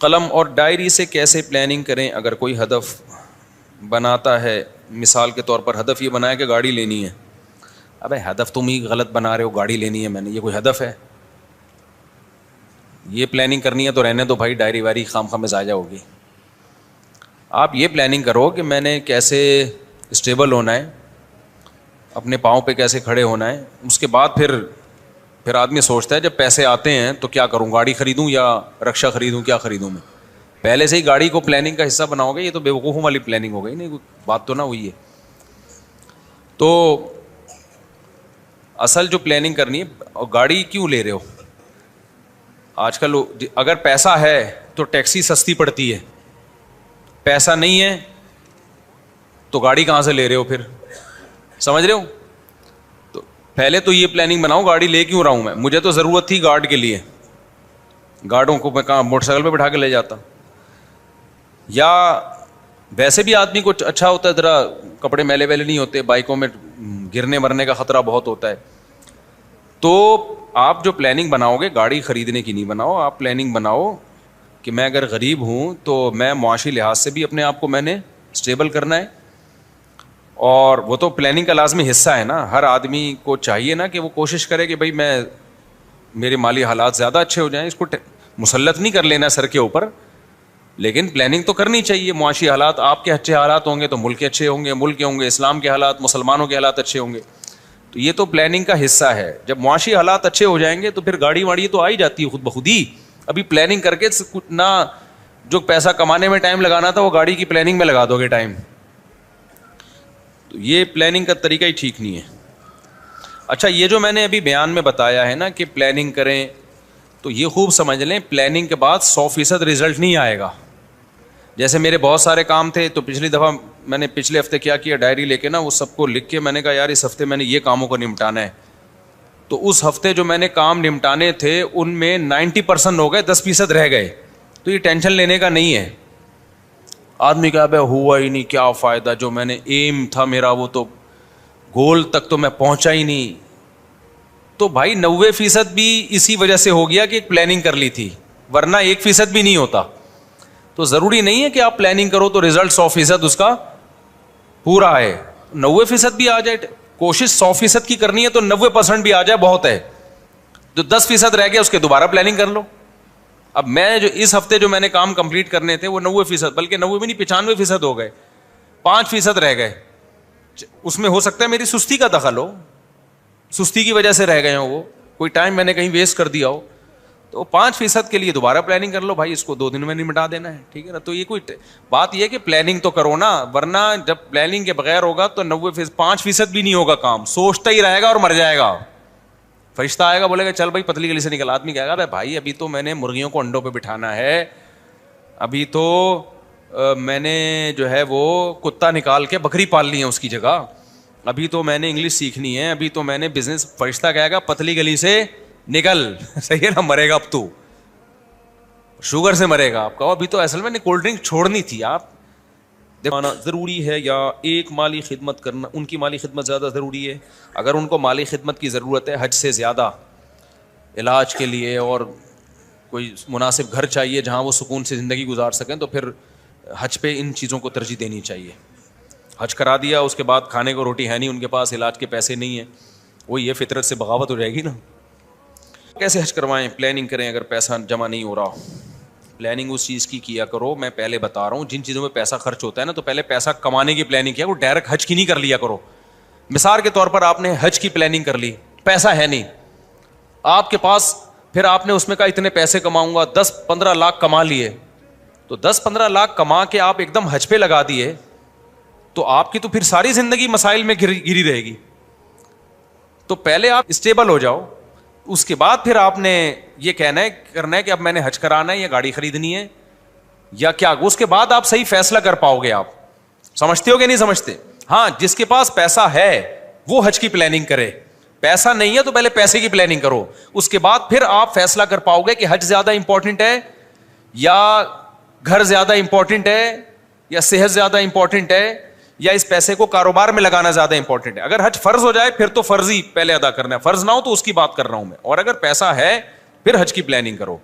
قلم اور ڈائری سے کیسے پلاننگ کریں اگر کوئی ہدف بناتا ہے؟ مثال کے طور پر ہدف یہ بنایا کہ گاڑی لینی ہے. ابے ہدف تم ہی غلط بنا رہے ہو. گاڑی لینی ہے میں نے, یہ کوئی ہدف ہے؟ یہ پلاننگ کرنی ہے تو رہنے دو بھائی, ڈائری وائری خام خام میں ضائع ہوگی. آپ یہ پلاننگ کرو کہ میں نے کیسے اسٹیبل ہونا ہے, اپنے پاؤں پہ کیسے کھڑے ہونا ہے. اس کے بعد پھر آدمی سوچتا ہے جب پیسے آتے ہیں تو کیا کروں, گاڑی خریدوں یا رکشا خریدوں, کیا خریدوں میں. پہلے سے ہی گاڑی کو پلاننگ کا حصہ بناؤ گے, یہ تو بیوقوفوں والی پلاننگ ہو گئی. نہیں, بات تو نہ ہوئی ہے. تو اصل جو پلاننگ کرنی ہے, گاڑی کیوں لے رہے ہو آج کل؟ اگر پیسہ ہے تو ٹیکسی سستی پڑتی ہے, پیسہ نہیں ہے تو گاڑی کہاں سے لے رہے ہو پھر؟ سمجھ رہے ہو؟ تو پہلے تو یہ پلاننگ بناؤ گاڑی لے کیوں رہا ہوں میں. مجھے تو ضرورت تھی گارڈ کے لیے, گارڈوں کو میں کہاں موٹر سائیکل پہ بٹھا کے لے جاتا. یا ویسے بھی آدمی کو اچھا ہوتا ہے ذرا کپڑے میلے ویلے نہیں ہوتے, بائکوں میں گرنے مرنے کا خطرہ بہت ہوتا ہے. تو آپ جو پلاننگ بناؤ گے گاڑی خریدنے کی نہیں بناؤ. آپ پلاننگ بناؤ کہ میں اگر غریب ہوں تو میں معاشی لحاظ سے بھی اپنے آپ کو میں نے اسٹیبل کرنا ہے. اور وہ تو پلاننگ کا لازمی حصہ ہے نا. ہر آدمی کو چاہیے نا کہ وہ کوشش کرے کہ بھائی میرے مالی حالات زیادہ اچھے ہو جائیں. اس کو مسلط نہیں کر لینا سر کے اوپر, لیکن پلاننگ تو کرنی چاہیے. معاشی حالات آپ کے اچھے حالات ہوں گے تو ملک کے اچھے ہوں گے, ملک کے ہوں گے اسلام کے حالات, مسلمانوں کے حالات اچھے ہوں گے. تو یہ تو پلاننگ کا حصہ ہے. جب معاشی حالات اچھے ہو جائیں گے تو پھر گاڑی واڑی تو آ ہی جاتی ہے خود بخود ہی. ابھی پلاننگ کر کے نہ جو پیسہ کمانے میں ٹائم لگانا تھا وہ گاڑی کی پلاننگ میں لگا دو گے ٹائم. تو یہ پلاننگ کا طریقہ ہی ٹھیک نہیں ہے. اچھا, یہ جو میں نے ابھی بیان میں بتایا ہے نا کہ پلاننگ کریں, تو یہ خوب سمجھ لیں پلاننگ کے بعد 100% رزلٹ نہیں آئے گا. جیسے میرے بہت سارے کام تھے تو پچھلی دفعہ میں نے پچھلے ہفتے کیا کیا, ڈائری لے کے نا وہ سب کو لکھ کے میں نے کہا یار اس ہفتے میں نے یہ کاموں کو نمٹانا ہے. تو اس ہفتے جو میں نے کام نمٹانے تھے ان میں 90% ہو گئے, 10% رہ گئے. تو یہ ٹینشن لینے کا نہیں ہے. آدمی کہا بھائی ہوا ہی نہیں, کیا فائدہ, جو میں نے ایم تھا میرا وہ تو گول تک تو میں پہنچا ہی نہیں. تو بھائی 90% بھی اسی وجہ سے ہو گیا کہ ایک پلاننگ کر لی تھی, ورنہ 1% بھی نہیں ہوتا. تو ضروری نہیں ہے کہ آپ پلاننگ کرو تو رزلٹ 100% اس کا پورا ہے. 90% بھی آ جائے, کوشش 100% کی کرنی ہے تو 90% بھی آ جائے بہت ہے. جو 10% رہ گیا اس کے دوبارہ پلاننگ کر لو. اب میں جو اس ہفتے جو میں نے کام کمپلیٹ کرنے تھے وہ 90%, بلکہ 90 بھی نہیں 95% ہو گئے, 5% رہ گئے. اس میں ہو سکتا ہے میری سستی کا دخل ہو, سستی کی وجہ سے رہ گئے ہوں, وہ کوئی ٹائم میں نے کہیں ویسٹ کر دیا ہو. تو 5% کے لیے دوبارہ پلاننگ کر لو بھائی, اس کو 2 دن میں نمٹا دینا ہے, ٹھیک ہے نا. تو یہ کوئی بات یہ ہے کہ پلاننگ تو کرو نا, ورنہ جب پلاننگ کے بغیر ہوگا تو 5% بھی نہیں ہوگا کام, سوچتا ہی رہے گا اور مر جائے گا. فرشتہ آئے گا بولے گا چل بھائی پتلی گلی سے نکل. آدمی کہے گا بھائی ابھی تو میں نے مرغیوں کو انڈوں پہ بٹھانا ہے, ابھی تو میں نے جو ہے وہ کتا نکال کے بکری پال لی ہے اس کی جگہ, ابھی تو میں نے انگلش سیکھنی ہے, ابھی تو میں نے بزنس. فرشتہ کہے گا پتلی گلی سے نکل, صحیح ہے نا, مرے گا اب تو شوگر سے مرے گا. آپ کہو ابھی تو اصل میں کولڈ ڈرنک چھوڑنی تھی. آپ دیکھنا ضروری ہے یا ایک مالی خدمت کرنا, ان کی مالی خدمت زیادہ ضروری ہے. اگر ان کو مالی خدمت کی ضرورت ہے حج سے زیادہ علاج کے لیے, اور کوئی مناسب گھر چاہیے جہاں وہ سکون سے زندگی گزار سکیں, تو پھر حج پہ ان چیزوں کو ترجیح دینی چاہیے. حج کرا دیا, اس کے بعد کھانے کو روٹی ہے نہیں ان کے پاس, علاج کے پیسے نہیں ہیں, وہ یہ فطرت سے بغاوت ہو جائے گی نا. کیسے حج کروائیں؟ پلاننگ کریں اگر پیسہ جمع نہیں ہو رہا. پلاننگ اس چیز کی کیا کرو, میں پہلے بتا رہا ہوں جن چیزوں میں پیسہ خرچ ہوتا ہے نا, تو پہلے پیسہ کمانے کی پلاننگ کیا, وہ ڈائریکٹ حج کی نہیں کر لیا کرو. مثال کے طور پر آپ نے حج کی پلاننگ کر لی, پیسہ ہے نہیں آپ کے پاس, پھر آپ نے اس میں کہا اتنے پیسے کماؤں گا, 10-15 لاکھ کما لیے, تو 10-15 لاکھ کما کے آپ ایک دم حج پہ لگا دیے, تو آپ کی تو پھر ساری زندگی مسائل میں گری رہے گی. تو پہلے آپ اسٹیبل ہو جاؤ, اس کے بعد پھر آپ نے یہ کرنا ہے کہ اب میں نے حج کرانا ہے یا گاڑی خریدنی ہے یا کیا, اس کے بعد آپ صحیح فیصلہ کر پاؤ گے. آپ سمجھتے ہو کہ نہیں سمجھتے؟ ہاں, جس کے پاس پیسہ ہے وہ حج کی پلاننگ کرے, پیسہ نہیں ہے تو پہلے پیسے کی پلاننگ کرو, اس کے بعد پھر آپ فیصلہ کر پاؤ گے کہ حج زیادہ امپورٹنٹ ہے یا گھر زیادہ امپورٹنٹ ہے یا صحت زیادہ امپورٹنٹ ہے یا اس پیسے کو کاروبار میں لگانا زیادہ امپورٹنٹ ہے. اگر حج فرض ہو جائے پھر تو فرض ہی پہلے ادا کرنا ہے, فرض نہ ہو تو اس کی بات کر رہا ہوں میں, اور اگر پیسہ ہے پھر حج کی پلاننگ کرو.